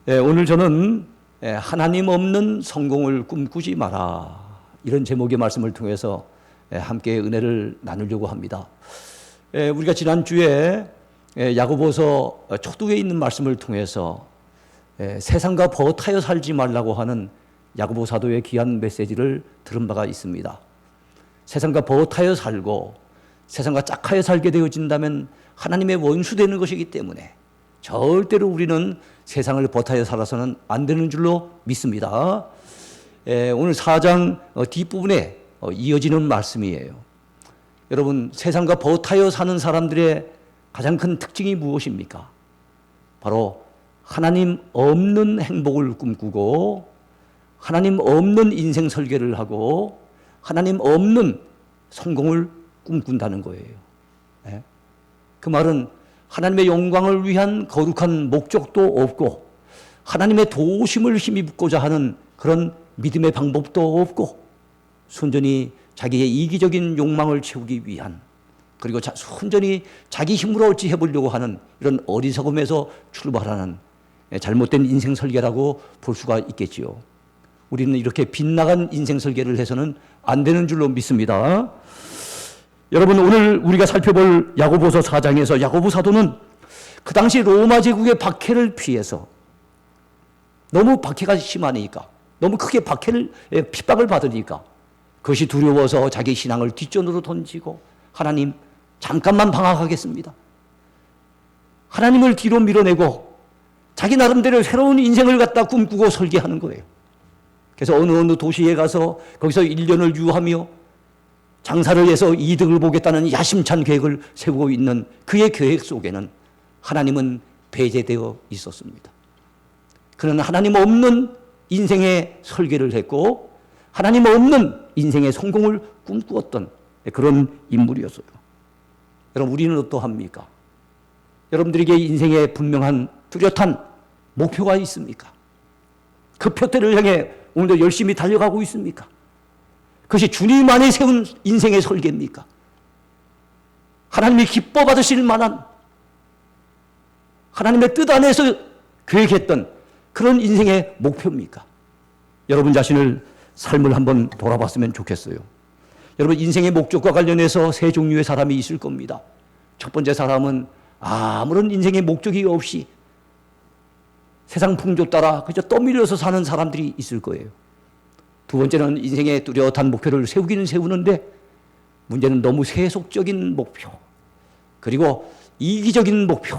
오늘 저는 하나님 없는 성공을 꿈꾸지 마라, 이런 제목의 말씀을 통해서 함께 은혜를 나누려고 합니다. 우리가 지난주에 야고보서 초두에 있는 말씀을 통해서 세상과 버타여 살지 말라고 하는 야고보 사도의 귀한 메시지를 들은 바가 있습니다. 세상과 버타여 살고 세상과 짝하여 살게 되어진다면 하나님의 원수 되는 것이기 때문에 절대로 우리는 세상을 버타여 살아서는 안 되는 줄로 믿습니다. 오늘 4장 뒷부분에 이어지는 말씀이에요. 여러분, 세상과 버타여 사는 사람들의 가장 큰 특징이 무엇입니까? 바로 하나님 없는 행복을 꿈꾸고 하나님 없는 인생 설계를 하고 하나님 없는 성공을 꿈꾼다는 거예요. 그 말은 하나님의 영광을 위한 거룩한 목적도 없고 하나님의 도우심을 힘입고자 하는 그런 믿음의 방법도 없고 순전히 자기의 이기적인 욕망을 채우기 위한, 그리고 순전히 자기 힘으로 어찌 해보려고 하는 이런 어리석음에서 출발하는 잘못된 인생 설계라고 볼 수가 있겠지요. 우리는 이렇게 빗나간 인생 설계를 해서는 안 되는 줄로 믿습니다. 여러분, 오늘 우리가 살펴볼 야고보서 4장에서 야고보 사도는 그 당시 로마 제국의 박해를 피해서, 너무 박해가 심하니까, 너무 크게 핍박을 받으니까 그것이 두려워서 자기 신앙을 뒷전으로 던지고 하나님 잠깐만 방학하겠습니다, 하나님을 뒤로 밀어내고 자기 나름대로 새로운 인생을 갖다 꿈꾸고 설계하는 거예요. 그래서 어느 도시에 가서 거기서 1년을 유하며 장사를 해서 이득을 보겠다는 야심찬 계획을 세우고 있는 그의 계획 속에는 하나님은 배제되어 있었습니다. 그는 하나님 없는 인생의 설계를 했고 하나님 없는 인생의 성공을 꿈꾸었던 그런 인물이었어요. 여러분, 우리는 어떠합니까? 여러분들에게 인생에 분명한 뚜렷한 목표가 있습니까? 그 표대를 향해 오늘도 열심히 달려가고 있습니까? 그것이 주님 안에 세운 인생의 설계입니까? 하나님이 기뻐 받으실 만한, 하나님의 뜻 안에서 계획했던 그런 인생의 목표입니까? 여러분 자신을, 삶을 한번 돌아봤으면 좋겠어요. 여러분, 인생의 목적과 관련해서 세 종류의 사람이 있을 겁니다. 첫 번째 사람은 아무런 인생의 목적이 없이 세상 풍조 따라 그저 떠밀려서 사는 사람들이 있을 거예요. 두 번째는 인생의 뚜렷한 목표를 세우기는 세우는데 문제는 너무 세속적인 목표, 그리고 이기적인 목표,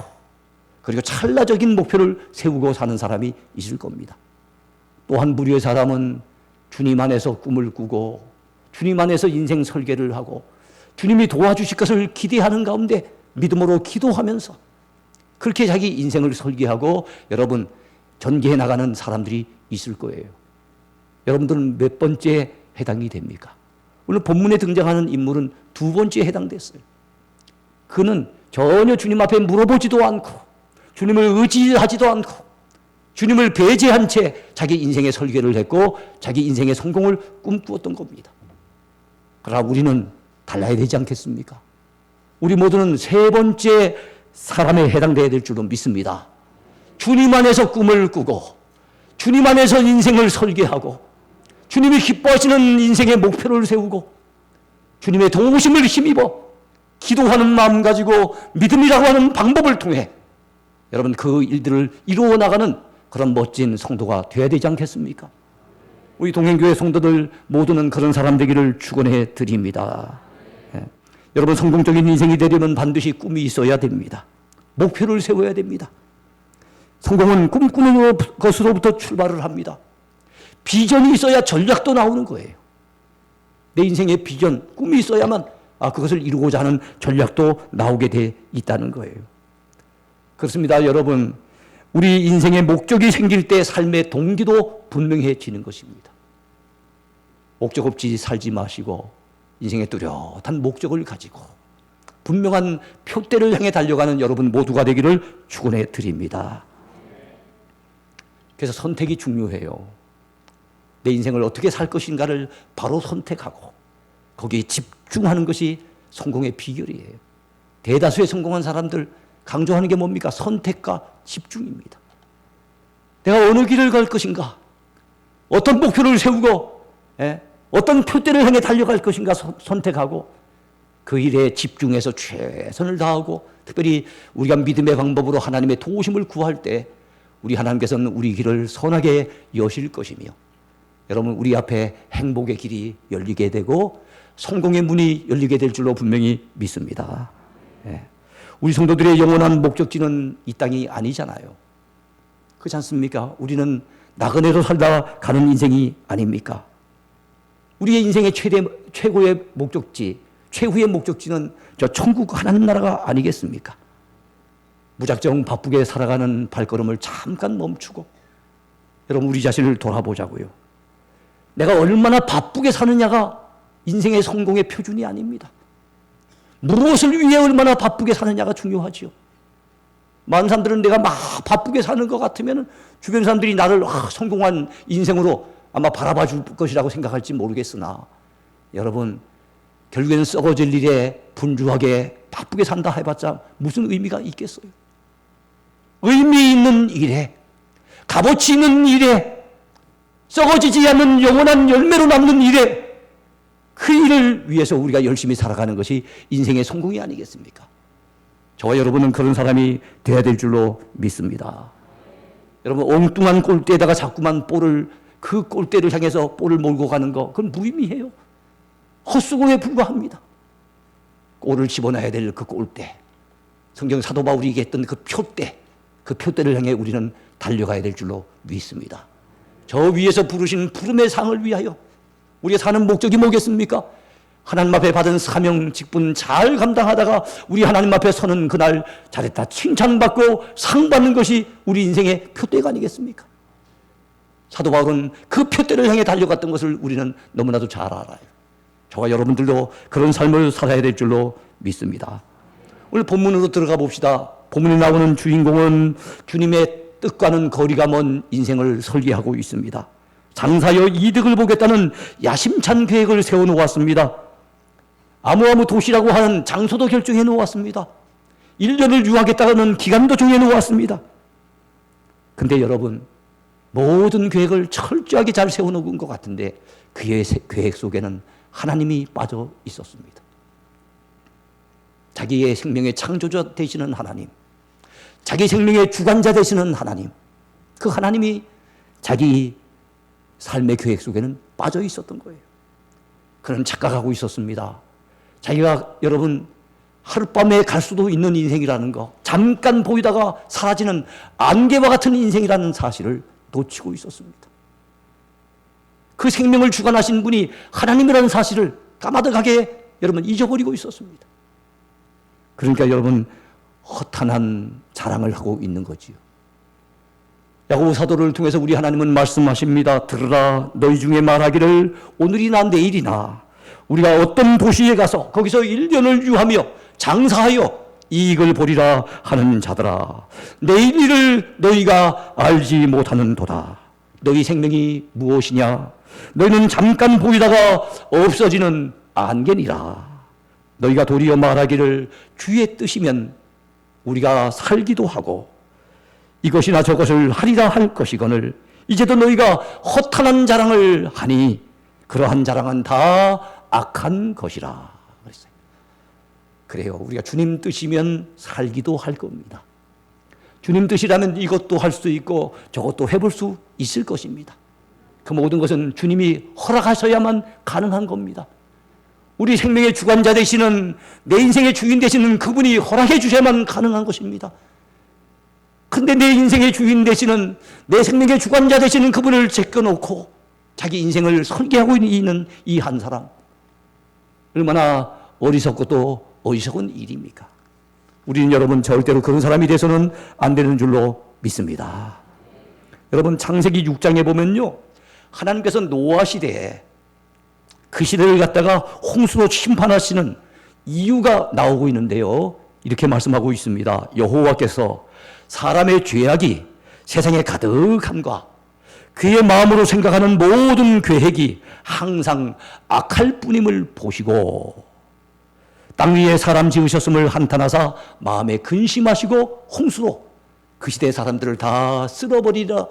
그리고 찰나적인 목표를 세우고 사는 사람이 있을 겁니다. 또 한 부류의 사람은 주님 안에서 꿈을 꾸고 주님 안에서 인생 설계를 하고 주님이 도와주실 것을 기대하는 가운데 믿음으로 기도하면서 그렇게 자기 인생을 설계하고 여러분 전개해 나가는 사람들이 있을 거예요. 여러분들은 몇 번째에 해당이 됩니까? 오늘 본문에 등장하는 인물은 두 번째에 해당됐어요. 그는 전혀 주님 앞에 물어보지도 않고 주님을 의지하지도 않고 주님을 배제한 채 자기 인생의 설계를 했고 자기 인생의 성공을 꿈꾸었던 겁니다. 그러나 우리는 달라야 되지 않겠습니까? 우리 모두는 세 번째 사람에 해당돼야 될 줄로 믿습니다. 주님 안에서 꿈을 꾸고 주님 안에서 인생을 설계하고 주님이 기뻐하시는 인생의 목표를 세우고 주님의 도우심을 힘입어 기도하는 마음 가지고 믿음이라고 하는 방법을 통해 여러분 그 일들을 이루어 나가는 그런 멋진 성도가 되어야 되지 않겠습니까? 우리 동행교회 성도들 모두는 그런 사람 되기를 축원해 드립니다. 여러분, 성공적인 인생이 되려면 반드시 꿈이 있어야 됩니다. 목표를 세워야 됩니다. 성공은 꿈꾸는 것으로부터 출발을 합니다. 비전이 있어야 전략도 나오는 거예요. 내 인생의 비전, 꿈이 있어야만 그것을 이루고자 하는 전략도 나오게 돼 있다는 거예요. 그렇습니다. 여러분, 우리 인생의 목적이 생길 때 삶의 동기도 분명해지는 것입니다. 목적 없이 살지 마시고 인생의 뚜렷한 목적을 가지고 분명한 표대를 향해 달려가는 여러분 모두가 되기를 축원해 드립니다. 그래서 선택이 중요해요. 내 인생을 어떻게 살 것인가를 바로 선택하고 거기에 집중하는 것이 성공의 비결이에요. 대다수의 성공한 사람들 강조하는 게 뭡니까? 선택과 집중입니다. 내가 어느 길을 갈 것인가? 어떤 목표를 세우고 어떤 표대를 향해 달려갈 것인가 선택하고 그 일에 집중해서 최선을 다하고 특별히 우리가 믿음의 방법으로 하나님의 도우심을 구할 때 우리 하나님께서는 우리 길을 선하게 여실 것이며 여러분 우리 앞에 행복의 길이 열리게 되고 성공의 문이 열리게 될 줄로 분명히 믿습니다. 우리 성도들의 영원한 목적지는 이 땅이 아니잖아요. 그렇지 않습니까? 우리는 나그네로 살다 가는 인생이 아닙니까? 우리의 인생의 최고의 목적지, 최후의 목적지는 저 천국 하나님 나라가 아니겠습니까? 무작정 바쁘게 살아가는 발걸음을 잠깐 멈추고 여러분 우리 자신을 돌아보자고요. 내가 얼마나 바쁘게 사느냐가 인생의 성공의 표준이 아닙니다. 무엇을 위해 얼마나 바쁘게 사느냐가 중요하지요. 많은 사람들은 내가 막 바쁘게 사는 것 같으면 주변 사람들이 나를 성공한 인생으로 아마 바라봐 줄 것이라고 생각할지 모르겠으나 여러분 결국에는 썩어질 일에 분주하게 바쁘게 산다 해봤자 무슨 의미가 있겠어요? 의미 있는 일에 값어치 있는 일에 썩어지지 않는 영원한 열매로 남는 일에 그 일을 위해서 우리가 열심히 살아가는 것이 인생의 성공이 아니겠습니까? 저와 여러분은 그런 사람이 되어야 될 줄로 믿습니다. 여러분 엉뚱한 골대에다가 자꾸만 그 골대를 향해서 볼을 몰고 가는 거 그건 무의미해요. 헛수고에 불과합니다. 골을 집어넣어야 될 그 골대, 성경 사도 바울이 얘기했던 그 표대를 향해 우리는 달려가야 될 줄로 믿습니다. 저 위에서 부르신 부름의 상을 위하여 우리가 사는 목적이 뭐겠습니까? 하나님 앞에 받은 사명 직분 잘 감당하다가 우리 하나님 앞에 서는 그날 잘했다 칭찬받고 상 받는 것이 우리 인생의 표대가 아니겠습니까? 사도 바울은 그 표대를 향해 달려갔던 것을 우리는 너무나도 잘 알아요. 저와 여러분들도 그런 삶을 살아야 될 줄로 믿습니다. 오늘 본문으로 들어가 봅시다. 본문에 나오는 주인공은 주님의 뜻과는 거리가 먼 인생을 설계하고 있습니다. 장사여 이득을 보겠다는 야심찬 계획을 세워놓았습니다. 아무아무 도시라고 하는 장소도 결정해 놓았습니다. 1년을 유하겠다는 기간도 정해 놓았습니다. 근데 여러분 모든 계획을 철저하게 잘 세워놓은 것 같은데 그의 계획 속에는 하나님이 빠져 있었습니다. 자기의 생명의 창조자 되시는 하나님, 자기 생명의 주관자 되시는 하나님, 그 하나님이 자기 삶의 계획 속에는 빠져 있었던 거예요. 그는 착각하고 있었습니다. 자기가 여러분 하룻밤에 갈 수도 있는 인생이라는 거, 잠깐 보이다가 사라지는 안개와 같은 인생이라는 사실을 놓치고 있었습니다. 그 생명을 주관하신 분이 하나님이라는 사실을 까마득하게 여러분 잊어버리고 있었습니다. 그러니까 여러분 허탄한 자랑을 하고 있는 거지요. 야고보 사도를 통해서 우리 하나님은 말씀하십니다. 들으라, 너희 중에 말하기를 오늘이나 내일이나 우리가 어떤 도시에 가서 거기서 1년을 유하며 장사하여 이익을 보리라 하는 자들아, 내일 일을 너희가 알지 못하는도다. 너희 생명이 무엇이냐? 너희는 잠깐 보이다가 없어지는 안개니라. 너희가 도리어 말하기를 주의 뜻이면 우리가 살기도 하고 이것이나 저것을 하리라 할 것이거늘 이제도 너희가 허탄한 자랑을 하니 그러한 자랑은 다 악한 것이라 그랬어요. 그래요. 우리가 주님 뜻이면 살기도 할 겁니다. 주님 뜻이라면 이것도 할 수 있고 저것도 해볼 수 있을 것입니다. 그 모든 것은 주님이 허락하셔야만 가능한 겁니다. 우리 생명의 주관자 되시는 내 인생의 주인 되시는 그분이 허락해 주셔야만 가능한 것입니다. 근데 내 인생의 주인 되시는 내 생명의 주관자 되시는 그분을 제껴놓고 자기 인생을 설계하고 있는 이 한 사람, 얼마나 어리석고 또 어리석은 일입니까? 우리는 여러분 절대로 그런 사람이 돼서는 안 되는 줄로 믿습니다. 여러분 창세기 6장에 보면요, 하나님께서 노아 시대에 그 시대를 갖다가 홍수로 심판하시는 이유가 나오고 있는데요, 이렇게 말씀하고 있습니다. 여호와께서 사람의 죄악이 세상에 가득함과 그의 마음으로 생각하는 모든 계획이 항상 악할 뿐임을 보시고 땅 위에 사람 지으셨음을 한탄하사 마음에 근심하시고 홍수로 그 시대의 사람들을 다 쓸어버리라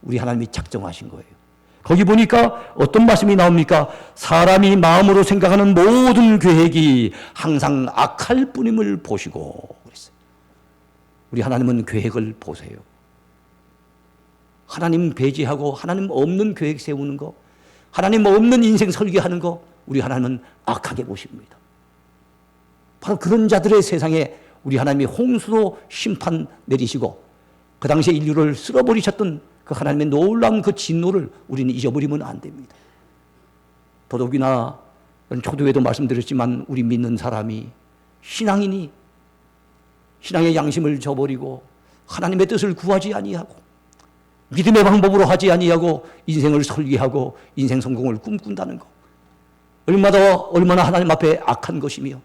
우리 하나님이 작정하신 거예요. 거기 보니까 어떤 말씀이 나옵니까? 사람이 마음으로 생각하는 모든 계획이 항상 악할 뿐임을 보시고 그랬어요. 우리 하나님은 계획을 보세요. 하나님 배제하고 하나님 없는 계획 세우는 거, 하나님 없는 인생 설계하는 거, 우리 하나님은 악하게 보십니다. 바로 그런 자들의 세상에 우리 하나님이 홍수로 심판 내리시고 그 당시에 인류를 쓸어버리셨던 그 하나님의 놀라운 그 진노를 우리는 잊어버리면 안 됩니다. 더더욱이나 초도에도 말씀드렸지만 우리 믿는 사람이 신앙인이 신앙의 양심을 저버리고 하나님의 뜻을 구하지 아니하고 믿음의 방법으로 하지 아니하고 인생을 설계하고 인생 성공을 꿈꾼다는 것, 얼마나 하나님 앞에 악한 것이며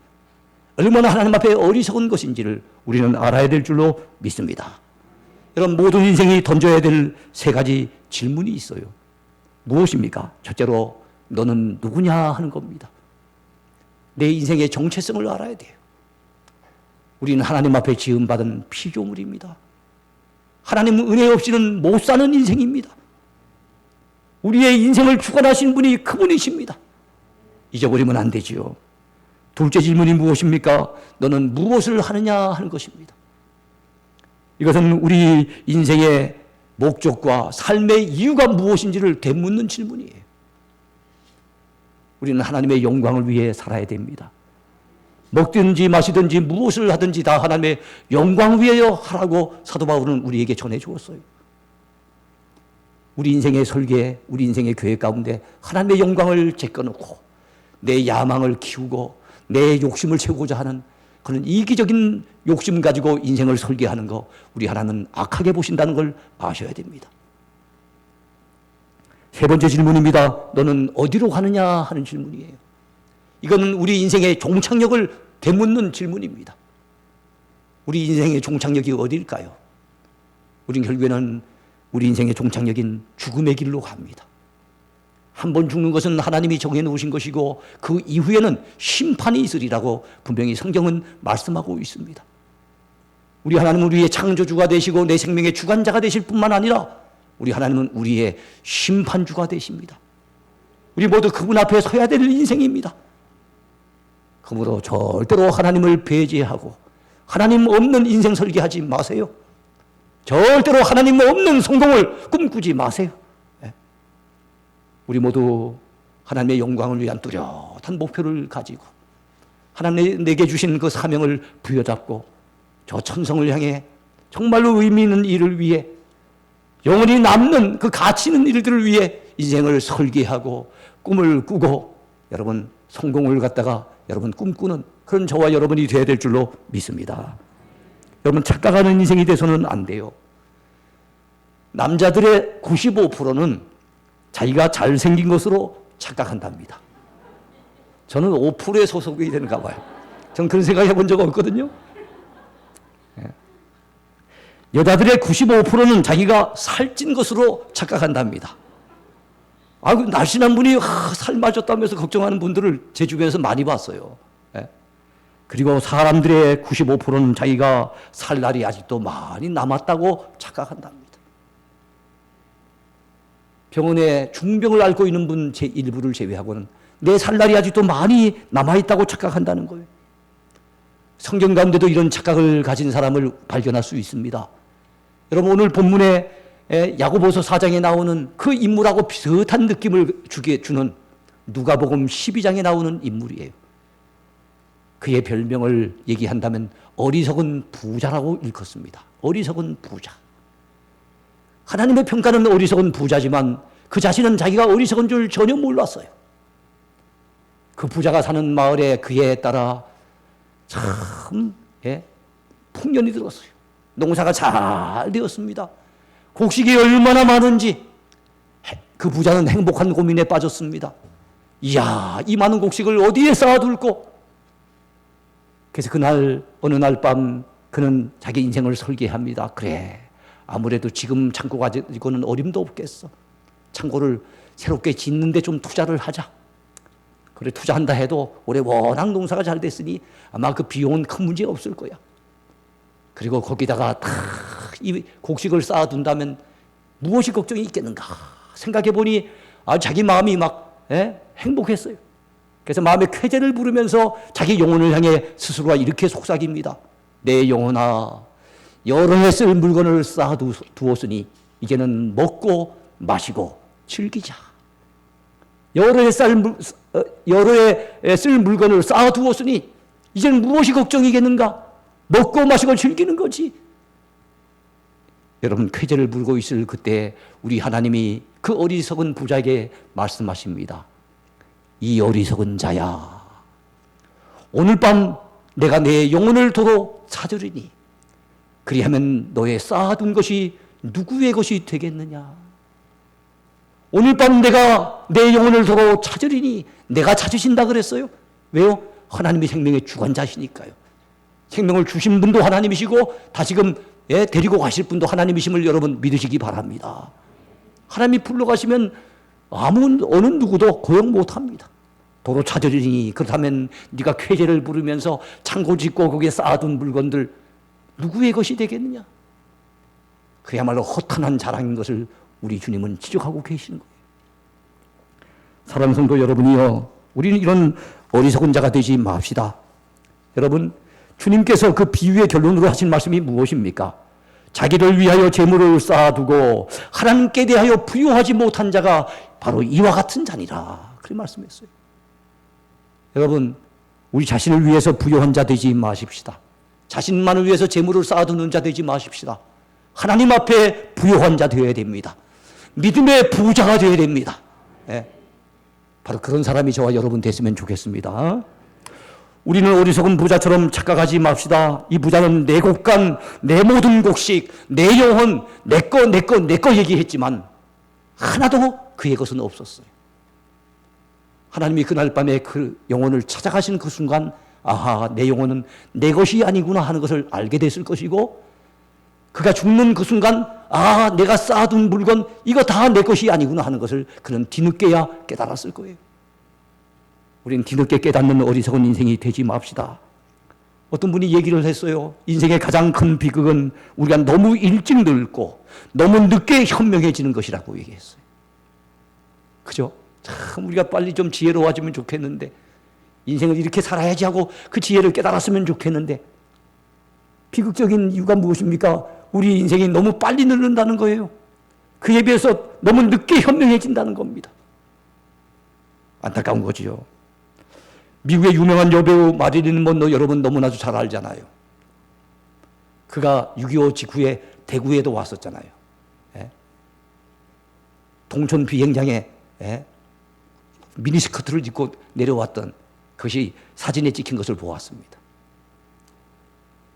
얼마나 하나님 앞에 어리석은 것인지를 우리는 알아야 될 줄로 믿습니다. 여러분, 모든 인생이 던져야 될 세 가지 질문이 있어요. 무엇입니까? 첫째로 너는 누구냐 하는 겁니다. 내 인생의 정체성을 알아야 돼요. 우리는 하나님 앞에 지음받은 피조물입니다. 하나님 은혜 없이는 못 사는 인생입니다. 우리의 인생을 주관하신 분이 그분이십니다. 잊어버리면 안 되지요. 둘째 질문이 무엇입니까? 너는 무엇을 하느냐 하는 것입니다. 이것은 우리 인생의 목적과 삶의 이유가 무엇인지를 되묻는 질문이에요. 우리는 하나님의 영광을 위해 살아야 됩니다. 먹든지 마시든지 무엇을 하든지 다 하나님의 영광 위하여 하라고 사도 바울은 우리에게 전해 주었어요. 우리 인생의 설계, 우리 인생의 계획 가운데 하나님의 영광을 제껴놓고 내 야망을 키우고 내 욕심을 채우고자 하는 그런 이기적인 욕심 가지고 인생을 설계하는 거, 우리 하나님은 악하게 보신다는 걸 아셔야 됩니다. 세 번째 질문입니다. 너는 어디로 가느냐 하는 질문이에요. 이거는 우리 인생의 종착역을 되묻는 질문입니다. 우리 인생의 종착역이 어디일까요? 우린 결국에는 우리 인생의 종착역인 죽음의 길로 갑니다. 한 번 죽는 것은 하나님이 정해놓으신 것이고 그 이후에는 심판이 있으리라고 분명히 성경은 말씀하고 있습니다. 우리 하나님은 우리의 창조주가 되시고 내 생명의 주관자가 되실 뿐만 아니라 우리 하나님은 우리의 심판주가 되십니다. 우리 모두 그분 앞에 서야 될 인생입니다. 그러므로 절대로 하나님을 배제하고 하나님 없는 인생 설계하지 마세요. 절대로 하나님 없는 성공을 꿈꾸지 마세요. 우리 모두 하나님의 영광을 위한 뚜렷한 목표를 가지고 하나님 내게 주신 그 사명을 부여잡고 저 천성을 향해 정말로 의미 있는 일을 위해 영원히 남는 그 가치 있는 일들을 위해 인생을 설계하고 꿈을 꾸고 여러분 성공을 갖다가 여러분 꿈꾸는 그런 저와 여러분이 되어야 될 줄로 믿습니다. 여러분 착각하는 인생이 돼서는 안 돼요. 남자들의 95%는 자기가 잘생긴 것으로 착각한답니다. 저는 5%에 소속이 되는가 봐요. 전 그런 생각 해본 적 없거든요. 여자들의 95%는 자기가 살찐 것으로 착각한답니다. 날씬한 분이 살 빠졌다면서 걱정하는 분들을 제 주변에서 많이 봤어요. 그리고 사람들의 95%는 자기가 살 날이 아직도 많이 남았다고 착각한답니다. 병원에 중병을 앓고 있는 분 제 일부를 제외하고는 내 살 날이 아직도 많이 남아있다고 착각한다는 거예요. 성경 가운데도 이런 착각을 가진 사람을 발견할 수 있습니다. 여러분 오늘 본문에 야고보서 4장에 나오는 그 인물하고 비슷한 느낌을 주는 누가복음 12장에 나오는 인물이에요. 그의 별명을 얘기한다면 어리석은 부자라고 일컫습니다. 어리석은 부자. 하나님의 평가는 어리석은 부자지만 그 자신은 자기가 어리석은 줄 전혀 몰랐어요. 그 부자가 사는 마을에 그에 따라 참 풍년이 들었어요. 농사가 잘 되었습니다. 곡식이 얼마나 많은지 그 부자는 행복한 고민에 빠졌습니다. 이야, 이 많은 곡식을 어디에 쌓아둘고? 그래서 그날 어느 날 밤 그는 자기 인생을 설계합니다. 그래, 아무래도 지금 창고 가지고는 어림도 없겠어. 창고를 새롭게 짓는데 좀 투자를 하자. 그래, 투자한다 해도 올해 워낙 농사가 잘 됐으니 아마 그 비용은 큰 문제 없을 거야. 그리고 거기다가 다 이 곡식을 쌓아둔다면 무엇이 걱정이 있겠는가 생각해 보니 자기 마음이 막 행복했어요. 그래서 마음의 쾌재를 부르면서 자기 영혼을 향해 스스로가 이렇게 속삭입니다. 내 영혼아, 여러 해 쓸 물건을 쌓아두었으니 이제는 먹고 마시고 즐기자. 여러 해 쓸 물건을 쌓아두었으니 이제는 무엇이 걱정이겠는가? 먹고 마시고 즐기는 거지. 여러분, 쾌재를 부르고 있을 그때 우리 하나님이 그 어리석은 부자에게 말씀하십니다. 이 어리석은 자야, 오늘 밤 내가 내 영혼을 도로 찾으리니 그리하면 너의 쌓아둔 것이 누구의 것이 되겠느냐. 오늘 밤 내가 내 영혼을 도로 찾으리니, 내가 찾으신다 그랬어요. 왜요? 하나님이 생명의 주관자시니까요. 생명을 주신 분도 하나님이시고 다시금 데리고 가실 분도 하나님이심을 여러분 믿으시기 바랍니다. 하나님이 불러가시면 어느 누구도 고용 못합니다. 도로 찾으리니, 그렇다면 네가 쾌재를 부르면서 창고 짓고 거기에 쌓아둔 물건들 누구의 것이 되겠느냐. 그야말로 허탄한 자랑인 것을 우리 주님은 지적하고 계시는 거예요. 사랑하는 성도 여러분이요, 우리는 이런 어리석은 자가 되지 맙시다. 여러분, 주님께서 그 비유의 결론으로 하신 말씀이 무엇입니까? 자기를 위하여 재물을 쌓아두고 하나님께 대하여 부요하지 못한 자가 바로 이와 같은 자니라, 그렇게 말씀했어요. 여러분, 우리 자신을 위해서 부요한 자 되지 마십시다. 자신만을 위해서 재물을 쌓아두는 자 되지 마십시다. 하나님 앞에 부요한 자 되어야 됩니다. 믿음의 부자가 되어야 됩니다. 바로 그런 사람이 저와 여러분 됐으면 좋겠습니다. 우리는 어리석은 부자처럼 착각하지 맙시다. 이 부자는 내 곳간, 내 모든 곡식, 내 영혼, 내 거 얘기했지만 하나도 그의 것은 없었어요. 하나님이 그날 밤에 그 영혼을 찾아가시는 그 순간, 아하, 내 영혼은 내 것이 아니구나 하는 것을 알게 됐을 것이고, 그가 죽는 그 순간, 내가 쌓아둔 물건 이거 다 내 것이 아니구나 하는 것을 그는 뒤늦게야 깨달았을 거예요. 우리는 뒤늦게 깨닫는 어리석은 인생이 되지 맙시다. 어떤 분이 얘기를 했어요. 인생의 가장 큰 비극은 우리가 너무 일찍 늙고 너무 늦게 현명해지는 것이라고 얘기했어요. 그죠? 참 우리가 빨리 좀 지혜로워지면 좋겠는데, 인생을 이렇게 살아야지 하고 그 지혜를 깨달았으면 좋겠는데, 비극적인 이유가 무엇입니까? 우리 인생이 너무 빨리 늙는다는 거예요. 그에 비해서 너무 늦게 현명해진다는 겁니다. 안타까운 거지요. 미국의 유명한 여배우 마릴린 먼로 여러분 너무나도 잘 알잖아요. 그가 6.25 직후에 대구에도 왔었잖아요. 동촌 비행장에 미니스커트를 입고 내려왔던 그것이 사진에 찍힌 것을 보았습니다.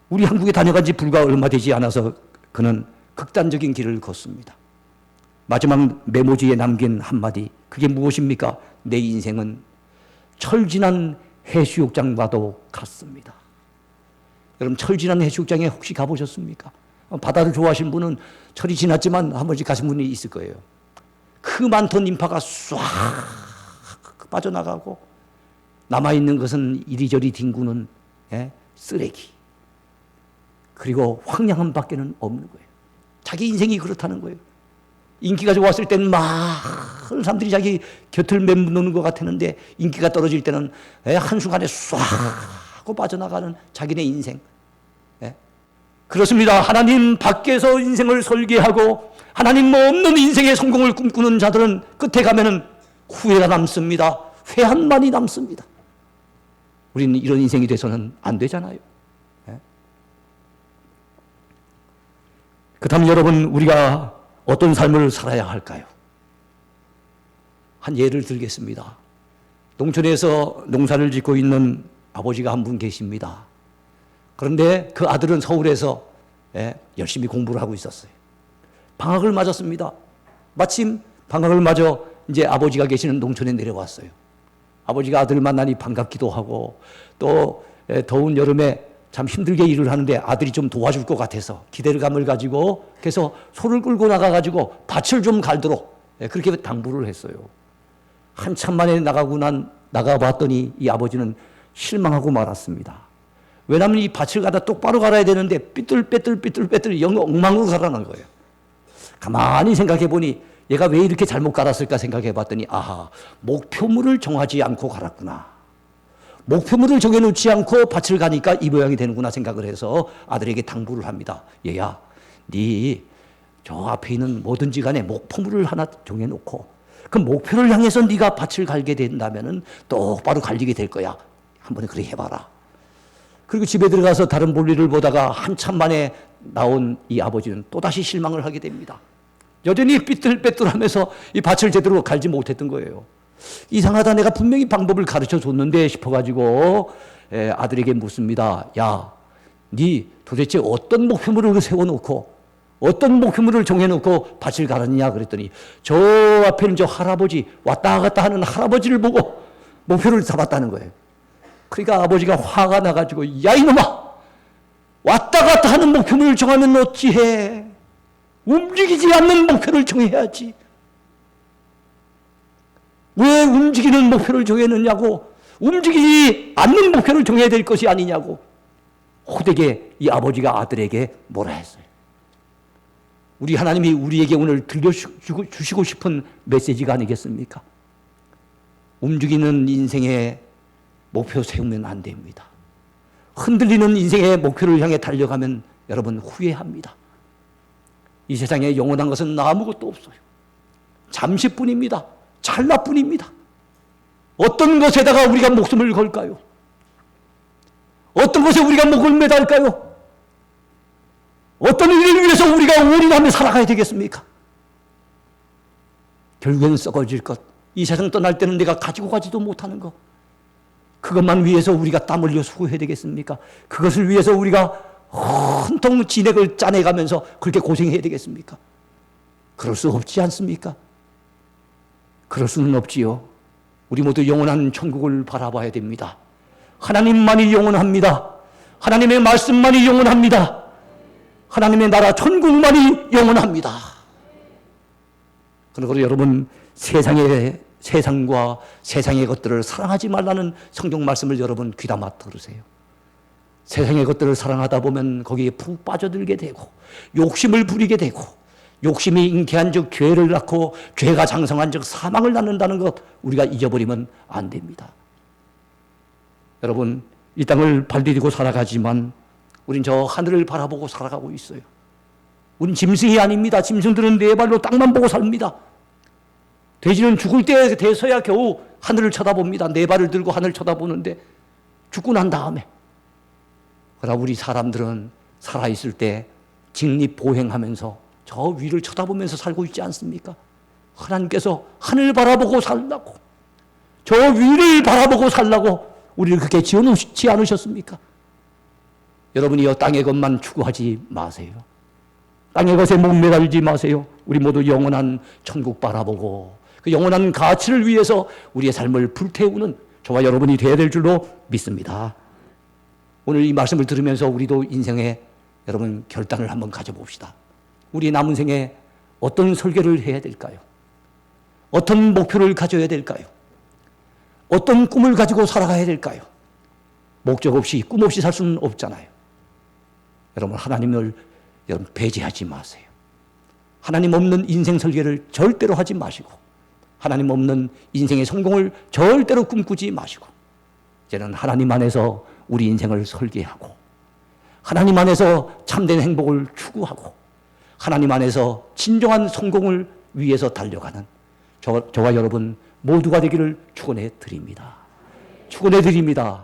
우리 한국에 다녀간 지 불과 얼마 되지 않아서 그는 극단적인 길을 걷습니다. 마지막 메모지에 남긴 한마디, 그게 무엇입니까? 내 인생은 철진한 해수욕장과도 같습니다. 여러분, 철진한 해수욕장에 혹시 가보셨습니까? 바다를 좋아하시는 분은 철이 지났지만 한 번씩 가신 분이 있을 거예요. 그 많던 인파가 쏴 빠져나가고 남아있는 것은 이리저리 뒹구는 쓰레기, 그리고 황량한 밖에는 없는 거예요. 자기 인생이 그렇다는 거예요. 인기가 좋았을 때는 많은 사람들이 자기 곁을 맴도는 것 같았는데, 인기가 떨어질 때는 한순간에 쏴 하고 빠져나가는 자기네 인생. 그렇습니다. 하나님 밖에서 인생을 설계하고 하나님 없는 인생의 성공을 꿈꾸는 자들은 끝에 가면은 후회가 남습니다. 회한만이 남습니다. 우리는 이런 인생이 돼서는 안 되잖아요. 그렇다면 여러분, 우리가 어떤 삶을 살아야 할까요? 한 예를 들겠습니다. 농촌에서 농사를 짓고 있는 아버지가 한 분 계십니다. 그런데 그 아들은 서울에서 열심히 공부를 하고 있었어요. 방학을 맞았습니다. 마침 방학을 맞아 이제 아버지가 계시는 농촌에 내려왔어요. 아버지가 아들을 만나니 반갑기도 하고, 또 더운 여름에 참 힘들게 일을 하는데 아들이 좀 도와줄 것 같아서 기대감을 가지고, 그래서 소를 끌고 나가가지고 밭을 좀 갈도록 그렇게 당부를 했어요. 한참 만에 나가봤더니 이 아버지는 실망하고 말았습니다. 왜냐하면 이 밭을 가다 똑바로 갈아야 되는데 삐뚤빼뚤 영 엉망으로 갈아난 거예요. 가만히 생각해 보니 얘가 왜 이렇게 잘못 갈았을까 생각해 봤더니 아하, 목표물을 정하지 않고 갈았구나. 목표물을 정해놓지 않고 밭을 가니까 이 모양이 되는구나 생각을 해서 아들에게 당부를 합니다. 얘야, 네 저 앞에 있는 뭐든지 간에 목표물을 하나 정해놓고 그 목표를 향해서 네가 밭을 갈게 된다면은 똑바로 갈리게 될 거야. 한번 그래 해봐라. 그리고 집에 들어가서 다른 볼일을 보다가 한참 만에 나온 이 아버지는 또다시 실망을 하게 됩니다. 여전히 삐뚤빼뚤하면서 이 밭을 제대로 갈지 못했던 거예요. 이상하다, 내가 분명히 방법을 가르쳐 줬는데 싶어가지고 아들에게 묻습니다. 야, 네 도대체 어떤 목표물을 세워놓고 어떤 목표물을 정해놓고 밭을 갈았냐 그랬더니 저 앞에 있는 저 할아버지, 왔다 갔다 하는 할아버지를 보고 목표를 잡았다는 거예요. 그러니까 아버지가 화가 나가지고 야 이놈아, 왔다 갔다 하는 목표물을 정하면 어찌해. 움직이지 않는 목표를 정해야지. 왜 움직이는 목표를 정해놓냐고, 움직이지 않는 목표를 정해야 될 것이 아니냐고 호되게 이 아버지가 아들에게 뭐라 했어요. 우리 하나님이 우리에게 오늘 들려주시고 싶은 메시지가 아니겠습니까? 움직이는 인생의 목표 세우면 안 됩니다. 흔들리는 인생의 목표를 향해 달려가면 여러분 후회합니다. 이 세상에 영원한 것은 아무것도 없어요. 잠시뿐입니다. 찰나뿐입니다. 어떤 것에다가 우리가 목숨을 걸까요? 어떤 것에 우리가 목을 매달까요? 어떤 일을 위해서 우리가 올인하며 살아가야 되겠습니까? 결국에는 썩어질 것, 이 세상 떠날 때는 내가 가지고 가지도 못하는 것, 그것만 위해서 우리가 땀 흘려 수고해야 되겠습니까? 그것을 위해서 우리가 온통 진액을 짜내가면서 그렇게 고생해야 되겠습니까? 그럴 수 없지 않습니까? 그럴 수는 없지요. 우리 모두 영원한 천국을 바라봐야 됩니다. 하나님만이 영원합니다. 하나님의 말씀만이 영원합니다. 하나님의 나라 천국만이 영원합니다. 그러므로 여러분, 세상과 세상의 것들을 사랑하지 말라는 성경 말씀을 여러분 귀담아 들으세요. 세상의 것들을 사랑하다 보면 거기에 푹 빠져들게 되고 욕심을 부리게 되고, 욕심이 잉태한 즉 죄를 낳고 죄가 장성한 즉 사망을 낳는다는 것 우리가 잊어버리면 안 됩니다. 여러분, 이 땅을 발디디고 살아가지만 우린 저 하늘을 바라보고 살아가고 있어요. 우린 짐승이 아닙니다. 짐승들은 네 발로 땅만 보고 삽니다. 돼지는 죽을 때 돼서야 겨우 하늘을 쳐다봅니다. 네 발을 들고 하늘을 쳐다보는데 죽고 난 다음에. 그러나 우리 사람들은 살아있을 때 직립보행하면서 저 위를 쳐다보면서 살고 있지 않습니까? 하나님께서 하늘 바라보고 살라고, 저 위를 바라보고 살라고 우리를 그렇게 지어놓지 않으셨습니까? 여러분이 이 땅의 것만 추구하지 마세요. 땅의 것에 목매달지 마세요. 우리 모두 영원한 천국 바라보고 그 영원한 가치를 위해서 우리의 삶을 불태우는 저와 여러분이 되어야 될 줄로 믿습니다. 오늘 이 말씀을 들으면서 우리도 인생에 여러분 결단을 한번 가져봅시다. 우리 남은 생에 어떤 설계를 해야 될까요? 어떤 목표를 가져야 될까요? 어떤 꿈을 가지고 살아가야 될까요? 목적 없이, 꿈 없이 살 수는 없잖아요. 여러분, 하나님을 여러분 배제하지 마세요. 하나님 없는 인생 설계를 절대로 하지 마시고, 하나님 없는 인생의 성공을 절대로 꿈꾸지 마시고, 이제는 하나님 안에서 우리 인생을 설계하고, 하나님 안에서 참된 행복을 추구하고, 하나님 안에서 진정한 성공을 위해서 달려가는 저와 여러분 모두가 되기를 축원해 드립니다. 축원해 드립니다.